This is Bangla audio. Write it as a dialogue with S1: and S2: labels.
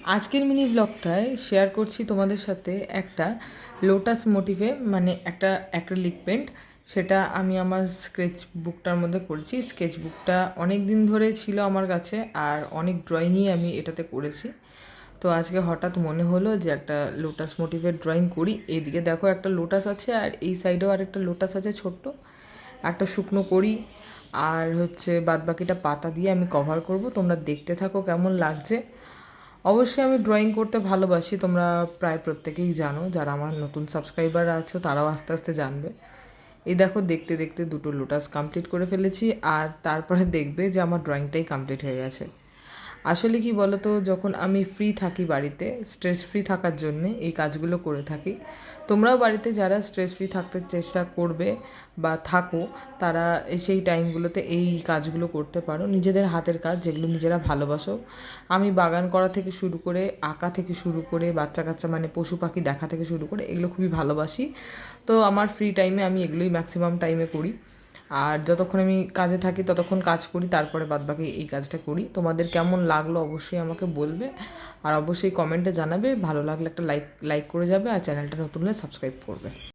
S1: আজকের মিনি ব্লগটায় শেয়ার করছি তোমাদের সাথে একটা লোটাস মোটিভে মানে একটা অ্যাক্রিলিক পেন্ট। সেটা আমি আমার স্কেচ বুকটার মধ্যে করেছি। স্কেচ বুকটা অনেক দিন ধরে ছিল আমার কাছে, আর অনেক ড্রয়িংই আমি এটাতে করেছি। তো আজকে হঠাৎ মনে হলো যে একটা লোটাস মোটিভের ড্রয়িং করি। এইদিকে দেখো একটা লোটাস আছে, আর এই সাইডেও আর একটা লোটাস আছে ছোট্ট। একটা শুকনো করি, আর হচ্ছে বাদবাকিটা পাতা দিয়ে আমি কভার করব। তোমরা দেখতে থাকো কেমন লাগছে। অবশ্যই আমি ড্রয়িং করতে ভালোবাসি, তোমরা প্রায় প্রত্যেকেই জানো। যারা আমার নতুন সাবস্ক্রাইবার আছে তারাও আস্তে আস্তে জানবে। এই দেখো, দেখতে দেখতে দুটো লোটাস কমপ্লিট করে ফেলেছি, আর তারপরে দেখবে যে আমার ড্রয়িংটাই কমপ্লিট হয়ে গেছে। আসলে কি বলতো, যখন আমি ফ্রি থাকি বাড়িতে, স্ট্রেস ফ্রি থাকার জন্যে এই কাজগুলো করে থাকি। তোমরাও বাড়িতে যারা স্ট্রেস ফ্রি থাকতে চেষ্টা করবে বা থাকো, তারা সেই টাইমগুলোতে এই কাজগুলো করতে পারো, নিজেদের হাতের কাজ যেগুলো নিজেরা ভালোবাসো। আমি বাগান করা থেকে শুরু করে, আঁকা থেকে শুরু করে, বাচ্চা কাচ্চা মানে পশু পাখি দেখা থেকে শুরু করে এগুলো খুবই ভালোবাসি। তো আমার ফ্রি টাইমে আমি এগুলোই ম্যাক্সিমাম টাইমে করি। আর যতক্ষণ আমি কাজে থাকি ততক্ষণ কাজ করি, তারপরে বাদবাকি এই কাজটা করি। তোমাদের কেমন লাগলো অবশ্যই আমাকে বলবে, আর অবশ্যই কমেন্টে জানাবে। ভালো লাগলে একটা লাইক করে যাবে, আর চ্যানেলটা নতুন হলে সাবস্ক্রাইব করবে।